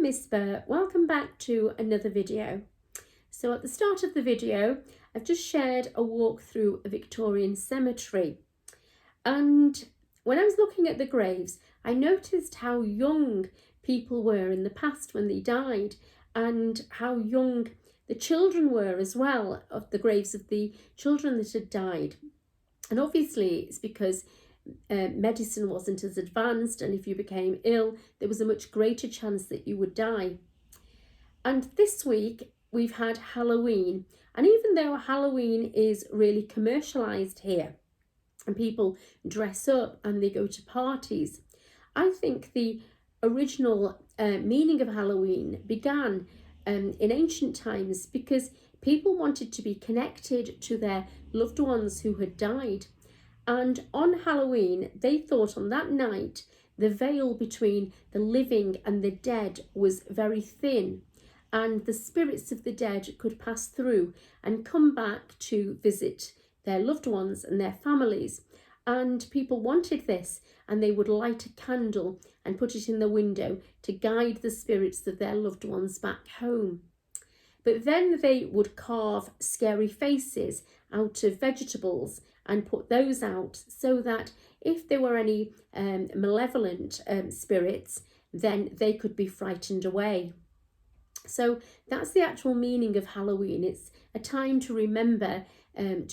Miss Burr. Welcome back to another video. So at the start of the video, I've just shared a walk through a Victorian cemetery. And when I was looking at the graves, I noticed how young people were in the past when they died, and how young the children were as well, of the graves of the children that had died. And obviously it's because medicine wasn't as advanced, and if you became ill, there was a much greater chance that you would die. And this week we've had Halloween, and even though Halloween is really commercialized here and people dress up and they go to parties, I think the original meaning of Halloween began in ancient times because people wanted to be connected to their loved ones who had died. And on Halloween, they thought on that night, the veil between the living and the dead was very thin, and the spirits of the dead could pass through and come back to visit their loved ones and their families. And people wanted this, and they would light a candle and put it in the window to guide the spirits of their loved ones back home. But then they would carve scary faces out of vegetables and put those out so that if there were any malevolent spirits, then they could be frightened away. So that's the actual meaning of Halloween. It's a time to remember and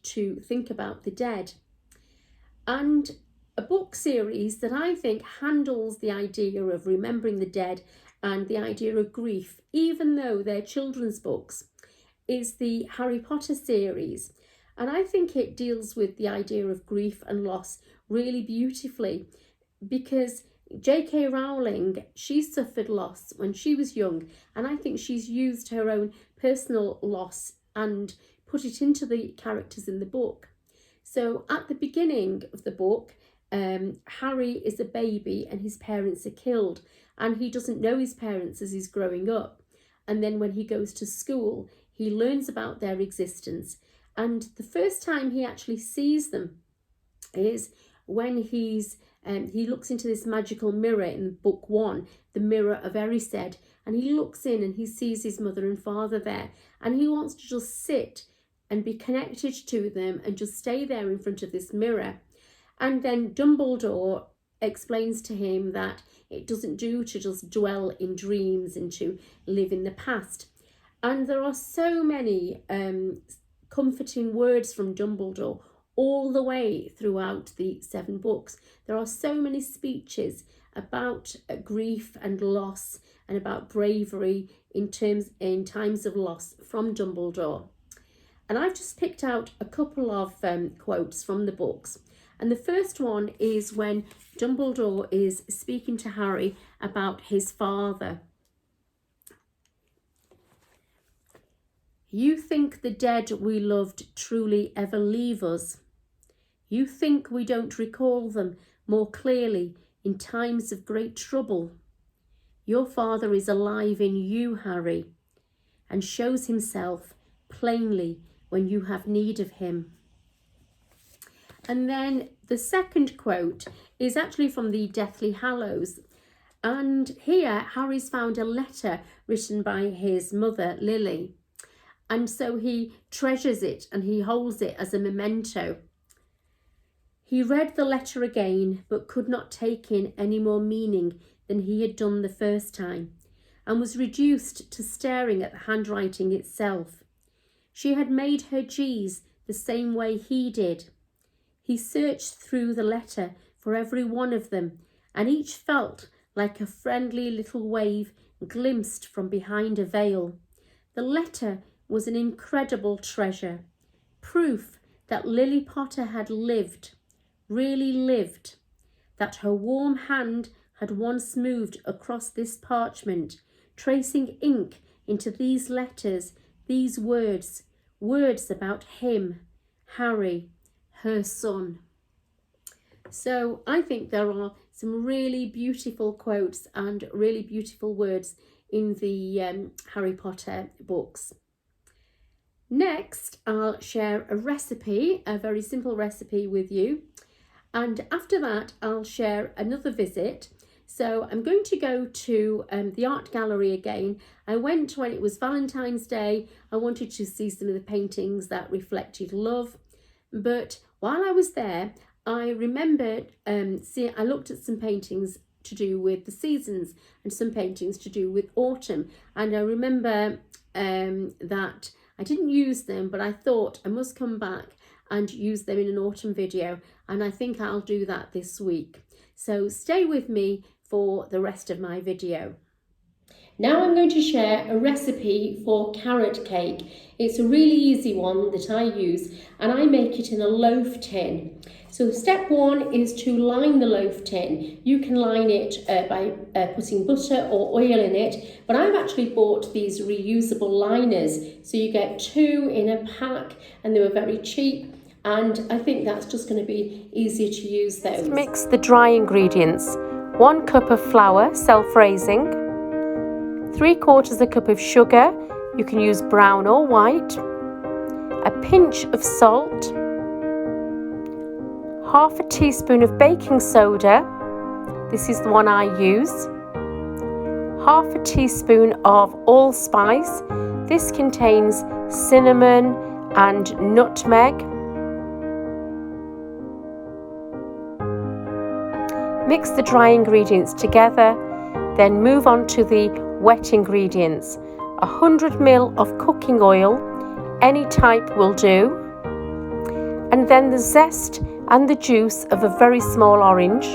to think about the dead. And a book series that I think handles the idea of remembering the dead and the idea of grief, even though they're children's books, is the Harry Potter series. And I think it deals with the idea of grief and loss really beautifully, because J.K. Rowling, she suffered loss when she was young, and I think she's used her own personal loss and put it into the characters in the book. So at the beginning of the book, Harry is a baby and his parents are killed, and he doesn't know his parents as he's growing up. And then when he goes to school, he learns about their existence. And the first time he actually sees them is when he looks into this magical mirror in book 1, the mirror of Erised, and he looks in and he sees his mother and father there, and he wants to just sit and be connected to them and just stay there in front of this mirror. And then Dumbledore explains to him that it doesn't do to just dwell in dreams and to live in the past. And there are so many comforting words from Dumbledore all the way throughout the 7 books. There are so many speeches about grief and loss and about bravery in times of loss from Dumbledore. And I've just picked out a couple of quotes from the books. And the first one is when Dumbledore is speaking to Harry about his father. You think the dead we loved truly ever leave us. You think we don't recall them more clearly in times of great trouble. Your father is alive in you, Harry, and shows himself plainly when you have need of him. And then the second quote is actually from the Deathly Hallows. And here Harry's found a letter written by his mother, Lily. And so he treasures it and he holds it as a memento. He read the letter again, but could not take in any more meaning than he had done the first time, and was reduced to staring at the handwriting itself. She had made her G's the same way he did. He searched through the letter for every one of them, and each felt like a friendly little wave glimpsed from behind a veil. The letter was an incredible treasure, proof that Lily Potter had lived, really lived, that her warm hand had once moved across this parchment, tracing ink into these letters, these words about him, Harry, her son. So I think there are some really beautiful quotes and really beautiful words in the Harry Potter books. Next, I'll share a recipe, a very simple recipe with you. And after that, I'll share another visit So I'm going to go to the art gallery again. I went when it was Valentine's Day. I wanted to see some of the paintings that reflected love. But while I was there, I remembered, I looked at some paintings to do with the seasons and some paintings to do with autumn. And I remember that I didn't use them, but I thought I must come back and use them in an autumn video. And I think I'll do that this week. So stay with me for the rest of my video. Now I'm going to share a recipe for carrot cake. It's a really easy one that I use, and I make it in a loaf tin. So step one is to line the loaf tin. You can line it by putting butter or oil in it, but I've actually bought these reusable liners. So you get 2 in a pack, and they were very cheap. And I think that's just going to be easier to use those. Let's mix the dry ingredients. 1 cup of flour, self-raising. 3/4 cup of sugar, you can use brown or white, a pinch of salt, 1/2 teaspoon of baking soda, this is the one I use, 1/2 teaspoon of allspice, this contains cinnamon and nutmeg, mix the dry ingredients together, then move on to the wet ingredients. 100 ml of cooking oil, any type will do, and then the zest and the juice of a very small orange,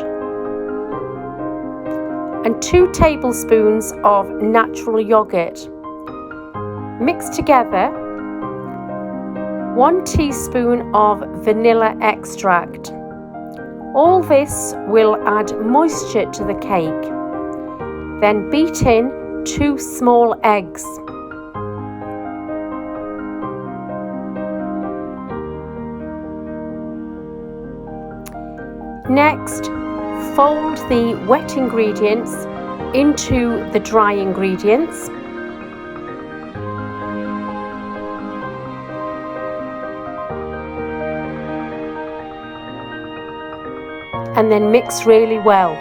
and 2 tablespoons of natural yogurt. Mix together 1 teaspoon of vanilla extract. All this will add moisture to the cake. Then beat in 2 small eggs. Next, fold the wet ingredients into the dry ingredients. And then mix really well.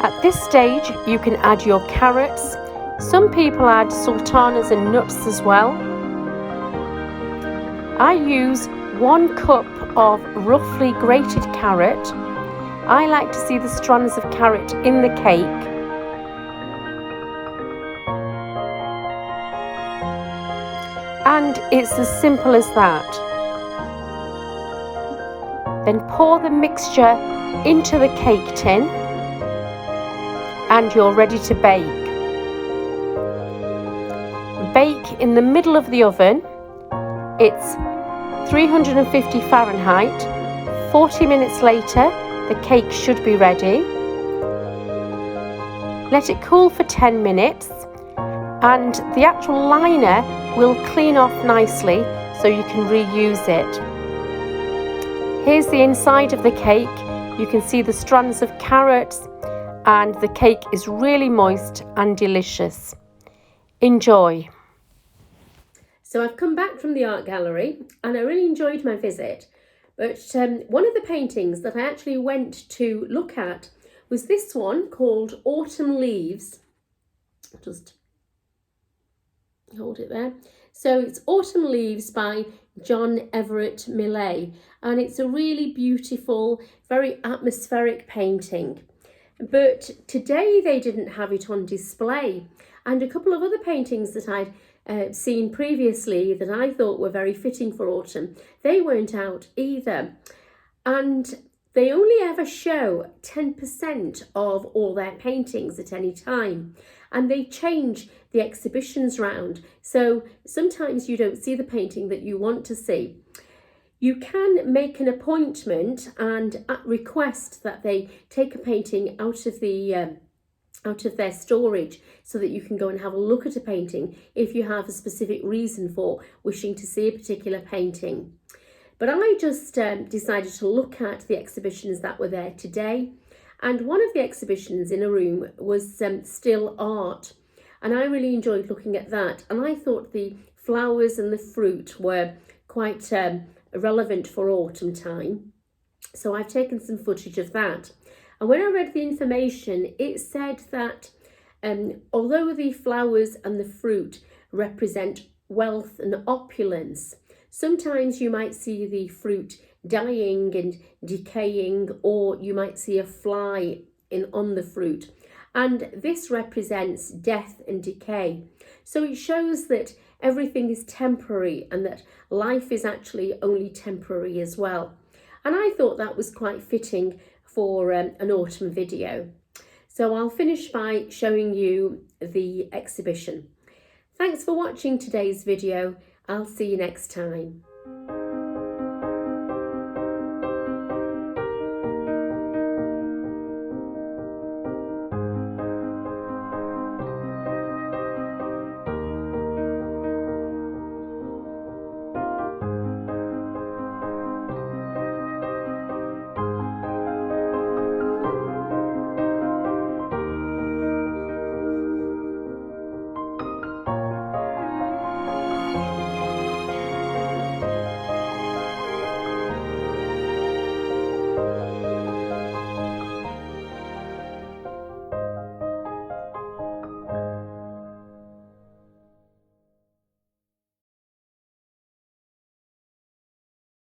At this stage, you can add your carrots. Some people add sultanas and nuts as well. I use 1 cup of roughly grated carrot. I like to see the strands of carrot in the cake. And it's as simple as that. Then pour the mixture into the cake tin, and you're ready to bake. Bake in the middle of the oven. It's 350 Fahrenheit. 40 minutes later, the cake should be ready. Let it cool for 10 minutes, and the actual liner will clean off nicely so you can reuse it. Here's the inside of the cake. You can see the strands of carrots, and the cake is really moist and delicious. Enjoy. So I've come back from the art gallery and I really enjoyed my visit, but one of the paintings that I actually went to look at was this one called Autumn Leaves. I'll just hold it there. So it's Autumn Leaves by John Everett Millay, and it's a really beautiful, very atmospheric painting. But today they didn't have it on display, and a couple of other paintings that I'd seen previously that I thought were very fitting for autumn, they weren't out either. And they only ever show 10% of all their paintings at any time, and they change the exhibitions round. So sometimes you don't see the painting that you want to see. You can make an appointment and request that they take a painting out of their storage so that you can go and have a look at a painting if you have a specific reason for wishing to see a particular painting. But I just decided to look at the exhibitions that were there today, and one of the exhibitions in a room was still art, and I really enjoyed looking at that, and I thought the flowers and the fruit were quite relevant for autumn time. So I've taken some footage of that. And when I read the information, it said that although the flowers and the fruit represent wealth and opulence, sometimes you might see the fruit dying and decaying, or you might see a fly on the fruit. And this represents death and decay. So it shows that everything is temporary and that life is actually only temporary as well. And I thought that was quite fitting for an autumn video. So I'll finish by showing you the exhibition. Thanks for watching today's video. I'll see you next time.